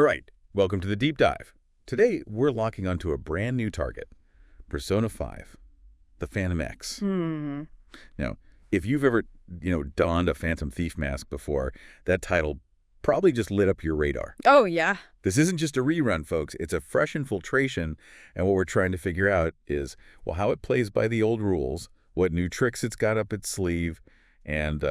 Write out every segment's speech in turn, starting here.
All right, welcome to the deep dive. Today, we're locking onto a brand new target, Persona 5, the Phantom X. Now, if you've ever, donned a Phantom Thief mask before, that title probably just lit up your radar. Oh, yeah. This isn't just a rerun, folks. It's a fresh infiltration, and what we're trying to figure out is, well, how it plays by the old rules, what new tricks it's got up its sleeve, and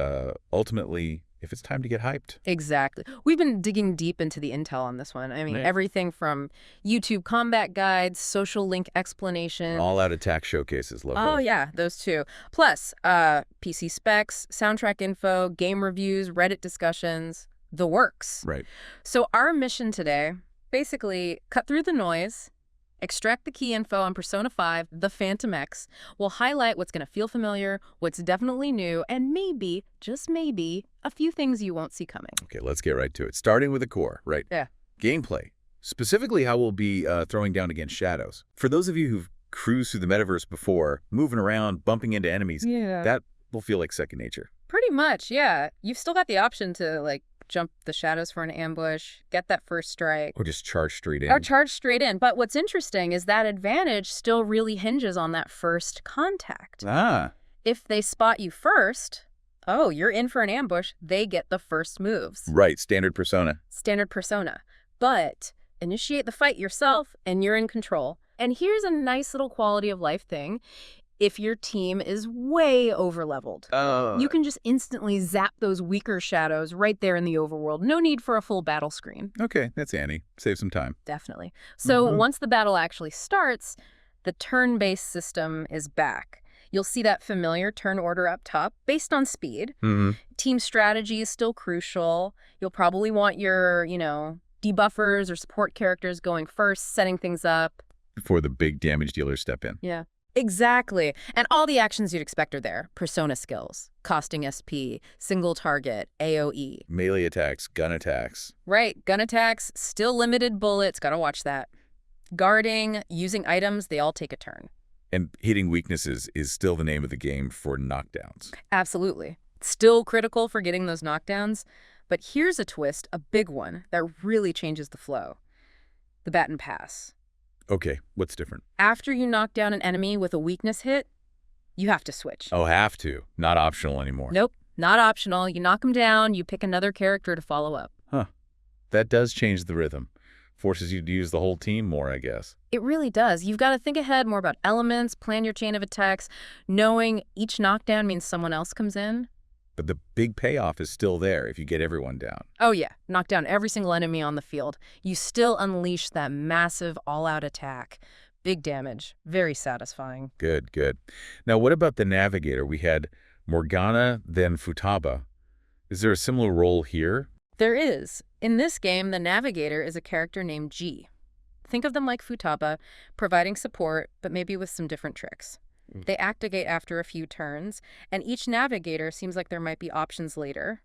ultimately, if it's time to get hyped. Exactly. We've been digging deep into the intel on this one. I mean, everything from YouTube combat guides, social link explanation. All-out attack showcases, love Oh, those. yeah, those two. Plus, PC specs, soundtrack info, game reviews, Reddit discussions, the works. Right. So our mission today, basically, cut through the noise, extract the key info on Persona 5, the Phantom X. We'll highlight what's going to feel familiar, what's definitely new, and maybe, just maybe, a few things you won't see coming. Okay, let's get right to it. Starting with the core, right? Yeah. Gameplay. Specifically how we'll be throwing down against shadows. For those of you who've cruised through the metaverse before, moving around, bumping into enemies, that will feel like second nature. Pretty much, yeah. You've still got the option to, jump the shadows for an ambush, get that first strike. Or just charge straight in. Or charge straight in. But what's interesting is that advantage still really hinges on that first contact. Ah. If they spot you first, oh, you're in for an ambush, they get the first moves. Right, standard Persona. Standard Persona. But initiate the fight yourself, and you're in control. And here's a nice little quality of life thing. If your team is way overleveled, you can just instantly zap those weaker shadows right there in the overworld. No need for a full battle screen. Okay, that's Annie. Save some time. Definitely. So once the battle actually starts, the turn-based system is back. You'll see that familiar turn order up top based on speed. Team strategy is still crucial. You'll probably want your, debuffers or support characters going first, setting things up. Before the big damage dealers step in. Yeah. Exactly. And all the actions you'd expect are there. Persona skills, costing SP, single target, AoE. Melee attacks, gun attacks. Right. Gun attacks, still limited bullets. Gotta watch that. Guarding, using items, they all take a turn. And hitting weaknesses is still the name of the game for knockdowns. Absolutely. Still critical for getting those knockdowns. But here's a twist, a big one, that really changes the flow. The Baton Pass. Okay, what's different? After you knock down an enemy with a weakness hit, you have to switch. Oh, have to. Not optional anymore. Nope, not optional. You knock them down, you pick another character to follow up. Huh. That does change the rhythm. Forces you to use the whole team more, I guess. It really does. You've got to think ahead more about elements, plan your chain of attacks, knowing each knockdown means someone else comes in. But the big payoff is still there if you get everyone down. Oh, yeah. Knock down every single enemy on the field. You still unleash that massive all-out attack. Big damage. Very satisfying. Good, good. Now, what about the Navigator? We had Morgana, then Futaba. Is there a similar role here? There is. In this game, the Navigator is a character named G. Think of them like Futaba, providing support, but maybe with some different tricks. They activate after a few turns, and each Navigator seems like there might be options later.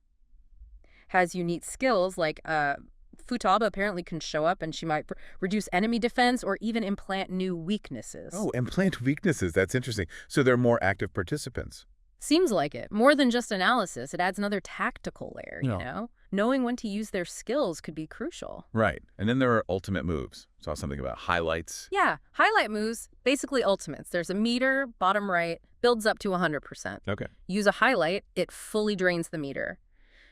Has unique skills like Futaba apparently can show up and she might reduce enemy defense or even implant new weaknesses. Oh, implant weaknesses. That's interesting. So they're more active participants. Seems like it. More than just analysis, it adds another tactical layer, you know? Knowing when to use their skills could be crucial. Right. And then there are ultimate moves. Saw something about highlights. Yeah, highlight moves, basically ultimates. There's a meter, bottom right, builds up to 100%. Okay. Use a highlight, it fully drains the meter.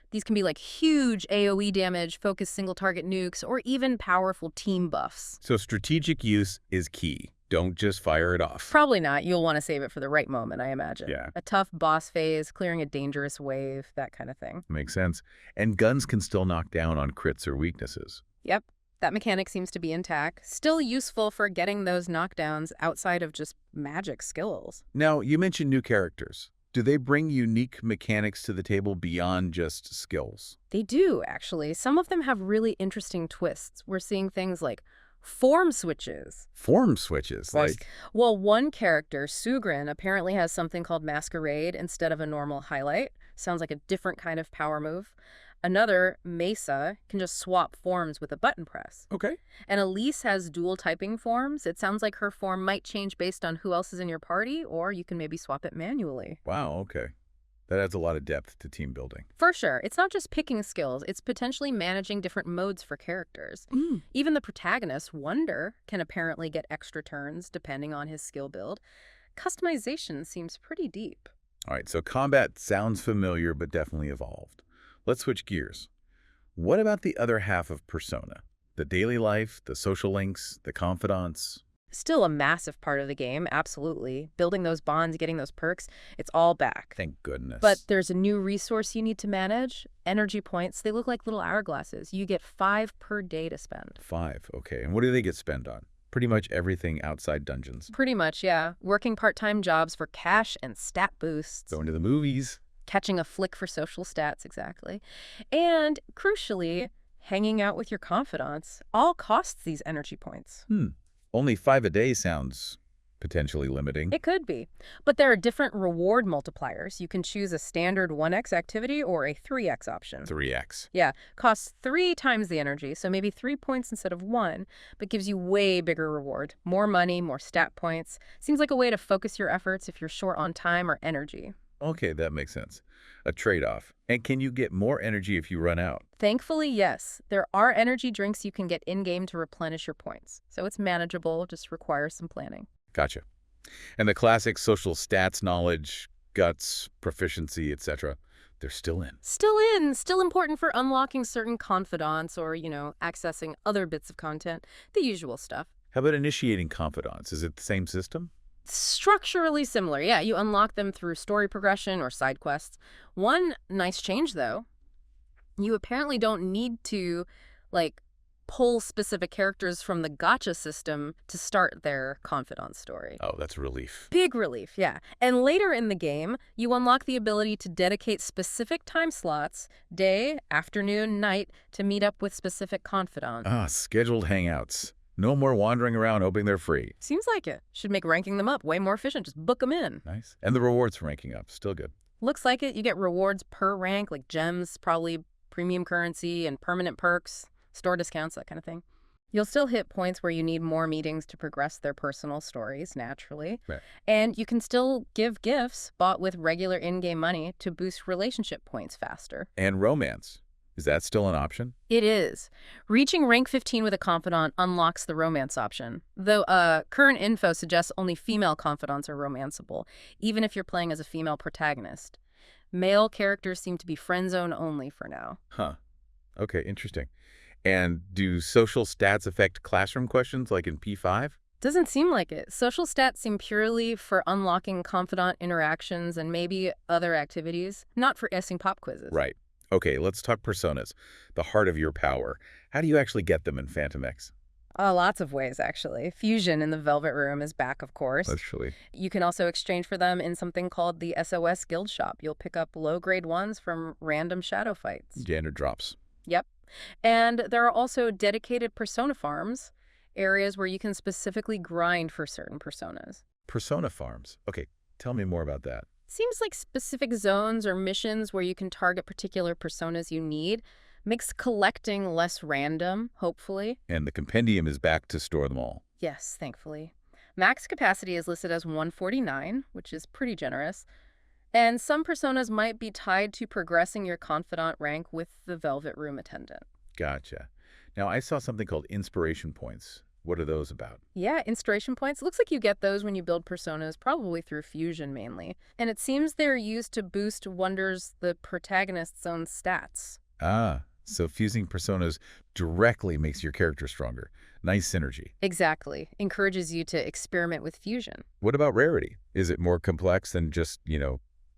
These can be like huge AoE damage, focused single target nukes, or even powerful team buffs. So strategic use is key. Don't just fire it off. Probably not. You'll want to save it for the right moment, I imagine. Yeah. A tough boss phase, clearing a dangerous wave, that kind of thing. Makes sense. And guns can still knock down on crits or weaknesses. Yep. That mechanic seems to be intact. Still useful for getting those knockdowns outside of just magic skills. Now, you mentioned new characters. Do they bring unique mechanics to the table beyond just skills? They do, actually. Some of them have really interesting twists. We're seeing things like form switches. Form switches? Like... Well, one character, Sugrin, apparently has something called Masquerade instead of a normal highlight. Sounds like a different kind of power move. Another, Mesa, can just swap forms with a button press. Okay. And Elise has dual typing forms. It sounds like her form might change based on who else is in your party, or you can maybe swap it manually. Wow, okay. That adds a lot of depth to team building. For sure. It's not just picking skills, it's potentially managing different modes for characters. Even the protagonist, Wonder, can apparently get extra turns depending on his skill build. Customization seems pretty deep. All right, so combat sounds familiar, but definitely evolved. Let's switch gears. What about the other half of Persona? The daily life, the social links, the confidants? Still a massive part of the game, absolutely. Building those bonds, getting those perks, it's all back. Thank goodness. But there's a new resource you need to manage. Energy points. They look like little hourglasses. You get 5 per day to spend. 5, okay. And what do they get spent on? Pretty much everything outside dungeons. Pretty much, yeah. Working part-time jobs for cash and stat boosts. Going to the movies. Catching a flick for social stats, exactly. And, crucially, hanging out with your confidants all costs these energy points. Only 5 a day sounds potentially limiting. It could be. But there are different reward multipliers. You can choose a standard 1x activity or a 3x option. 3x. Yeah, costs 3 times the energy, so maybe 3 points instead of 1, but gives you way bigger reward. More money, more stat points. Seems like a way to focus your efforts if you're short on time or energy. Okay, that makes sense. A trade-off. And can you get more energy if you run out? Thankfully, yes. There are energy drinks you can get in-game to replenish your points. So it's manageable, just requires some planning. Gotcha. And the classic social stats knowledge, guts, proficiency, etc., they're still in. Still important for unlocking certain confidants or, accessing other bits of content. The usual stuff. How about initiating confidants? Is it the same system? Structurally similar, yeah. You unlock them through story progression or side quests. One nice change, though, you apparently don't need to, pull specific characters from the gacha system to start their confidant story. Oh, that's a relief. Big relief, yeah. And later in the game, you unlock the ability to dedicate specific time slots, day, afternoon, night, to meet up with specific confidants. Scheduled hangouts. No more wandering around hoping they're free. Seems like it. Should make ranking them up way more efficient. Just book them in. Nice. And the rewards for ranking up. Still good. Looks like it. You get rewards per rank, like gems, probably premium currency, and permanent perks, store discounts, that kind of thing. You'll still hit points where you need more meetings to progress their personal stories, naturally. Right. And you can still give gifts bought with regular in-game money to boost relationship points faster. And romance. Is that still an option? It is. Reaching rank 15 with a confidant unlocks the romance option, though current info suggests only female confidants are romanceable, even if you're playing as a female protagonist. Male characters seem to be friend zone only for now. Huh. Okay, interesting. And do social stats affect classroom questions like in P5? Doesn't seem like it. Social stats seem purely for unlocking confidant interactions and maybe other activities, not for guessing pop quizzes. Right. Okay, let's talk personas, the heart of your power. How do you actually get them in Phantom X? Lots of ways, actually. Fusion in the Velvet Room is back, of course. Literally. You can also exchange for them in something called the SOS Guild Shop. You'll pick up low-grade ones from random shadow fights. Standard drops. Yep. And there are also dedicated persona farms, areas where you can specifically grind for certain personas. Persona farms. Okay, tell me more about that. Seems like specific zones or missions where you can target particular personas you need. Makes collecting less random, hopefully. And the compendium is back to store them all. Yes, thankfully. Max capacity is listed as 149, which is pretty generous. And some personas might be tied to progressing your confidant rank with the Velvet Room attendant. Gotcha. Now, I saw something called inspiration points. What are those about? Yeah, inspiration points. Looks like you get those when you build personas, probably through fusion mainly. And it seems they're used to boost the protagonist's own stats. So fusing personas directly makes your character stronger. Nice synergy. Exactly. Encourages you to experiment with fusion. What about rarity? Is it more complex than just,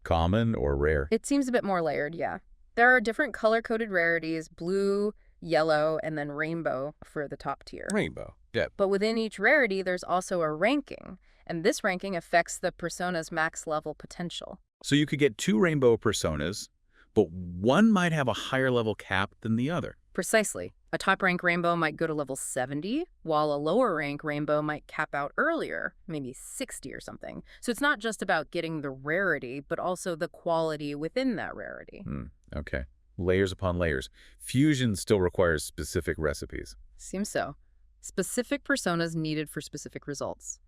common or rare? It seems a bit more layered, yeah. There are different color-coded rarities, blue, yellow, and then rainbow for the top tier. Rainbow. Yeah. But within each rarity, there's also a ranking, and this ranking affects the persona's max level potential. So you could get 2 rainbow personas, but one might have a higher level cap than the other. Precisely. A top rank rainbow might go to level 70, while a lower rank rainbow might cap out earlier, maybe 60 or something. So it's not just about getting the rarity, but also the quality within that rarity. Okay. Layers upon layers. Fusion still requires specific recipes. Seems so. specific personas needed for specific results.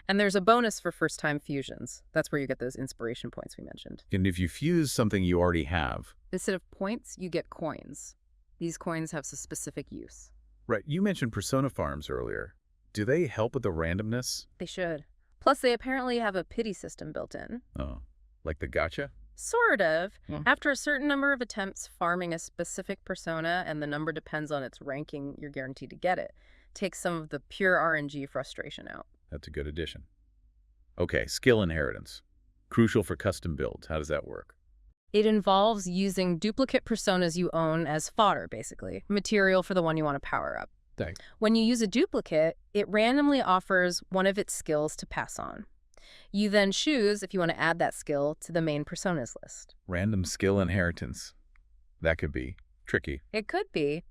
And there's a bonus for first-time fusions. That's where you get those inspiration points we mentioned. And if you fuse something you already have. Instead of points, you get coins. These coins have a specific use. Right. You mentioned persona farms earlier. Do they help with the randomness? They should. Plus, they apparently have a pity system built in. Oh, like the gacha? Sort of. Yeah. After a certain number of attempts farming a specific persona, and the number depends on its ranking, you're guaranteed to get it. Takes some of the pure RNG frustration out. That's a good addition. Okay, skill inheritance. Crucial for custom builds. How does that work? It involves using duplicate personas you own as fodder, basically. Material for the one you want to power up. Thanks. When you use a duplicate, it randomly offers one of its skills to pass on. You then choose if you want to add that skill to the main personas list. Random skill inheritance. That could be tricky. It could be.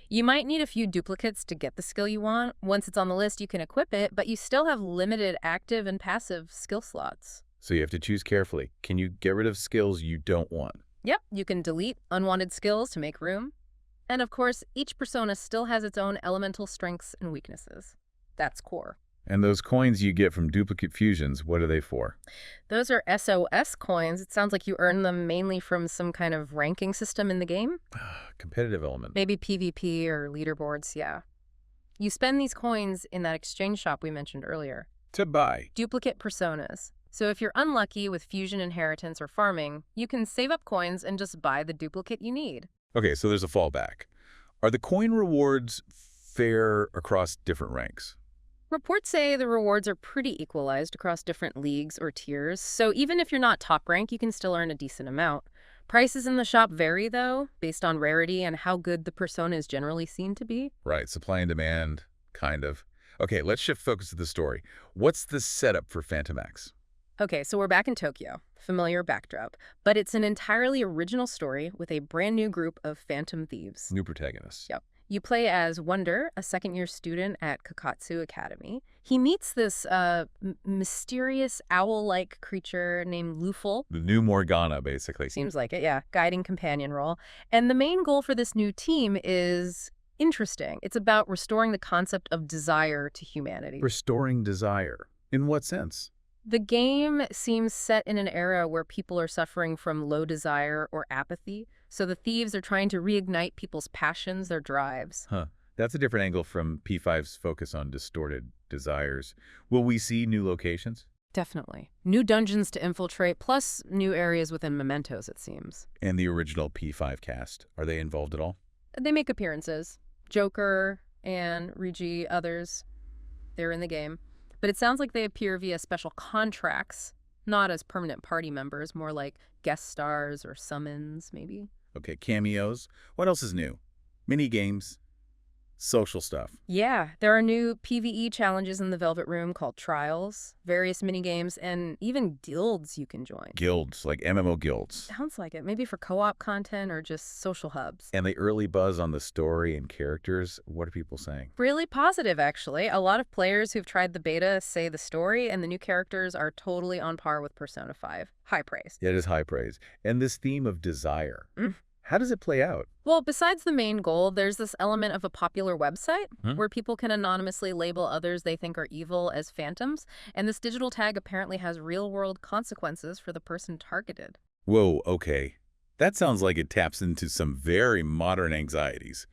You might need a few duplicates to get the skill you want. Once it's on the list, you can equip it, but you still have limited active and passive skill slots. So you have to choose carefully. Can you get rid of skills you don't want? Yep, you can delete unwanted skills to make room. And of course, each persona still has its own elemental strengths and weaknesses. That's core. And those coins you get from duplicate fusions, what are they for? Those are SOS coins. It sounds like you earn them mainly from some kind of ranking system in the game. Competitive element. Maybe PvP or leaderboards, yeah. You spend these coins in that exchange shop we mentioned earlier. To buy. Duplicate personas. So if you're unlucky with fusion inheritance or farming, you can save up coins and just buy the duplicate you need. Okay, so there's a fallback. Are the coin rewards fair across different ranks? Reports say the rewards are pretty equalized across different leagues or tiers, so even if you're not top rank, you can still earn a decent amount. Prices in the shop vary, though, based on rarity and how good the persona is generally seen to be. Right, supply and demand, kind of. Okay, let's shift focus to the story. What's the setup for Phantom X? Okay, so we're back in Tokyo. Familiar backdrop. But it's an entirely original story with a brand new group of phantom thieves. New protagonists. Yep. You play as Wonder, a second-year student at Kakatsu Academy. He meets this mysterious owl-like creature named Luful. The new Morgana, basically. Seems like it, yeah. Guiding companion role. And the main goal for this new team is interesting. It's about restoring the concept of desire to humanity. Restoring desire. In what sense? The game seems set in an era where people are suffering from low desire or apathy, so the thieves are trying to reignite people's passions, their drives. Huh. That's a different angle from P5's focus on distorted desires. Will we see new locations? Definitely. New dungeons to infiltrate, plus new areas within Mementos, it seems. And the original P5 cast, are they involved at all? They make appearances. Joker, Anne, Rigi, others. They're in the game. But it sounds like they appear via special contracts, not as permanent party members, more like guest stars or summons, maybe. Okay, cameos. What else is new? Mini games, social stuff. Yeah, there are new PvE challenges in the Velvet Room called Trials, various minigames, and even guilds you can join. Guilds, like MMO guilds. Sounds like it. Maybe for co-op content or just social hubs. And the early buzz on the story and characters, what are people saying? Really positive, actually. A lot of players who've tried the beta say the story and the new characters are totally on par with Persona 5. High praise. Yeah, it is high praise. And this theme of desire, how does it play out? Well, besides the main goal, there's this element of a popular website where people can anonymously label others they think are evil as phantoms, and this digital tag apparently has real-world consequences for the person targeted. Whoa, okay. That sounds like it taps into some very modern anxieties.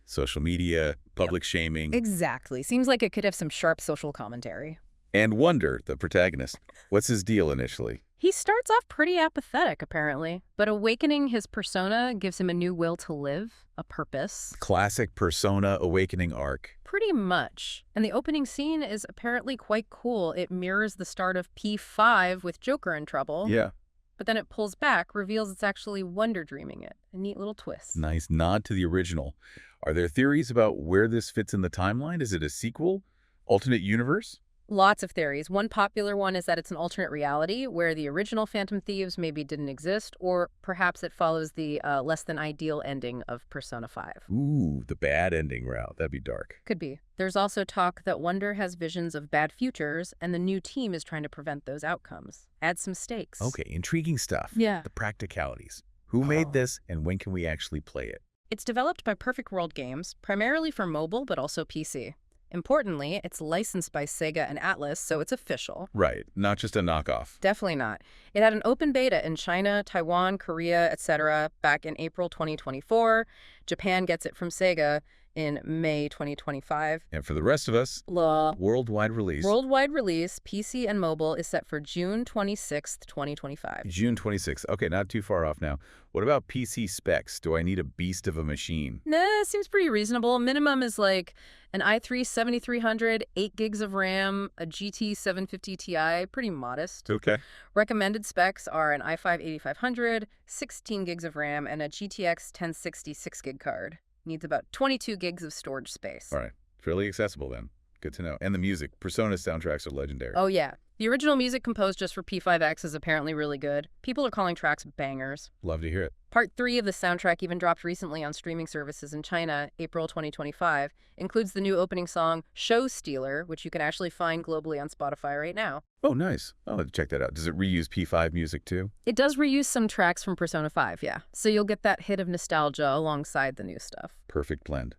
Social media, public shaming. Exactly. Seems like it could have some sharp social commentary. And Wonder, the protagonist. What's his deal initially? He starts off pretty apathetic, apparently, but awakening his persona gives him a new will to live, a purpose. Classic Persona awakening arc. Pretty much. And the opening scene is apparently quite cool. It mirrors the start of P5 with Joker in trouble. Yeah. But then it pulls back, reveals it's actually Wonder dreaming it. A neat little twist. Nice nod to the original. Are there theories about where this fits in the timeline? Is it a sequel? Alternate universe? Lots of theories. One popular one is that it's an alternate reality where the original Phantom Thieves maybe didn't exist, or perhaps it follows the less than ideal ending of Persona 5. Ooh, the bad ending route. That'd be dark. Could be. There's also talk that Wonder has visions of bad futures, and the new team is trying to prevent those outcomes. Add some stakes. Okay, intriguing stuff. Yeah. The practicalities. Who made this, and when can we actually play it? It's developed by Perfect World Games, primarily for mobile, but also PC. Importantly, it's licensed by Sega and Atlus, so it's official. Right, not just a knockoff. Definitely not. It had an open beta in China, Taiwan, Korea, etc. back in April 2024. Japan gets it from Sega in May 2025. And for the rest of us, worldwide release. Worldwide release, PC and mobile, is set for June 26th, 2025. June 26th. Okay, not too far off now. What about PC specs? Do I need a beast of a machine? Nah, seems pretty reasonable. Minimum is like an i3 7300, 8 gigs of RAM, a GT 750 Ti, pretty modest. Okay. Recommended specs are an i5 8500, 16 gigs of RAM, and a GTX 1060 6 gig card. Needs about 22 gigs of storage space. All right. Fairly accessible then. Good to know. And the music. Persona soundtracks are legendary. Oh, yeah. The original music composed just for P5X is apparently really good. People are calling tracks bangers. Love to hear it. Part 3 of the soundtrack even dropped recently on streaming services in China, April 2025. Includes the new opening song, Show Stealer, which you can actually find globally on Spotify right now. Oh, nice. I'll have to check that out. Does it reuse P5 music too? It does reuse some tracks from Persona 5, yeah. So you'll get that hit of nostalgia alongside the new stuff. Perfect blend.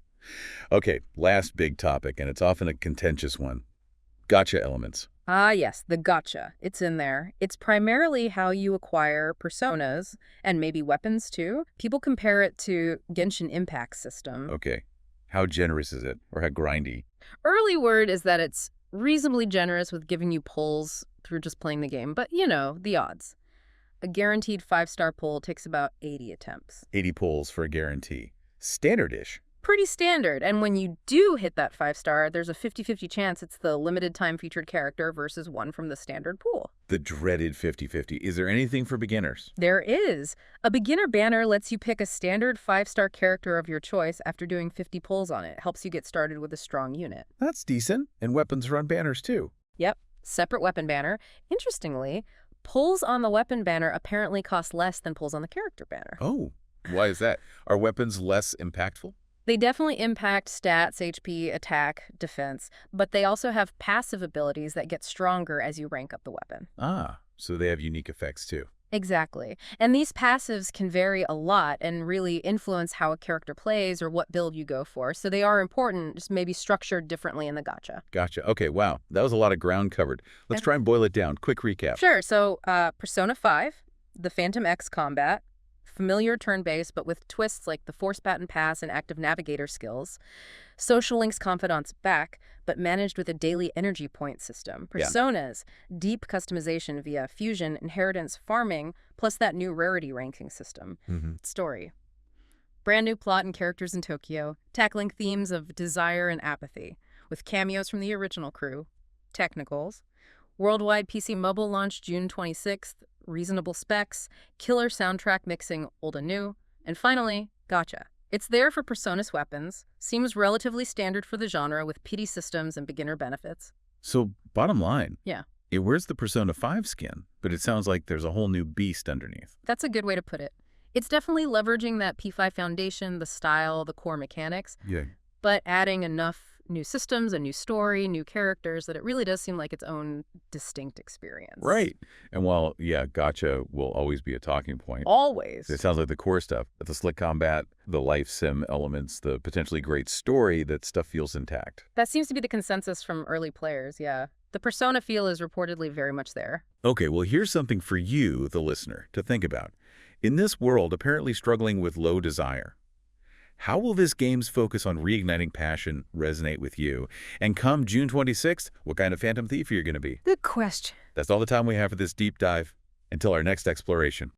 Okay, last big topic, and it's often a contentious one. Gacha elements. Ah, yes, the gacha. It's in there. It's primarily how you acquire personas, and maybe weapons too. People compare it to Genshin Impact's system. Okay. How generous is it? Or how grindy? Early word is that it's reasonably generous with giving you pulls through just playing the game, but you know, the odds. A guaranteed 5-star pull takes about 80 attempts. 80 pulls for a guarantee. Standard-ish. Pretty standard, and when you do hit that 5-star, there's a 50-50 chance it's the limited time featured character versus one from the standard pool. The dreaded 50-50. Is there anything for beginners? There is. A beginner banner lets you pick a standard 5-star character of your choice after doing 50 pulls on it. Helps you get started with a strong unit. That's decent. And weapons are on banners too. Yep. Separate weapon banner. Interestingly, pulls on the weapon banner apparently cost less than pulls on the character banner. Oh, why is that? Are weapons less impactful? They definitely impact stats, HP, attack, defense, but they also have passive abilities that get stronger as you rank up the weapon. Ah, so they have unique effects too. Exactly. And these passives can vary a lot and really influence how a character plays or what build you go for. So they are important, just maybe structured differently in the gacha. Gotcha. Okay, wow. That was a lot of ground covered. Let's try and boil it down. Quick recap. Sure. So Persona 5, the Phantom X combat, familiar turn-based, but with twists like the Force Baton Pass and Active Navigator skills. Social Link's Confidant's back, but managed with a daily energy point system. Personas, deep customization via fusion, inheritance, farming, plus that new rarity ranking system. Story. Brand new plot and characters in Tokyo, tackling themes of desire and apathy, with cameos from the original crew. Technicals. Worldwide PC mobile launch June 26th, reasonable specs, killer soundtrack mixing old and new, and finally, gacha. It's there for Persona's weapons, seems relatively standard for the genre with PD systems and beginner benefits. So, bottom line. Yeah. It wears the Persona 5 skin, but it sounds like there's a whole new beast underneath. That's a good way to put it. It's definitely leveraging that P5 foundation, the style, the core mechanics, but adding enough new systems, a new story, new characters, that it really does seem like its own distinct experience. Right. And while, gacha will always be a talking point. Always. It sounds like the core stuff, the slick combat, the life sim elements, the potentially great story, that stuff feels intact. That seems to be the consensus from early players, yeah. The Persona feel is reportedly very much there. Okay, well, here's something for you, the listener, to think about. In this world apparently struggling with low desire, how will this game's focus on reigniting passion resonate with you? And come June 26th, what kind of Phantom Thief are you going to be? Good question. That's all the time we have for this deep dive. Until our next exploration.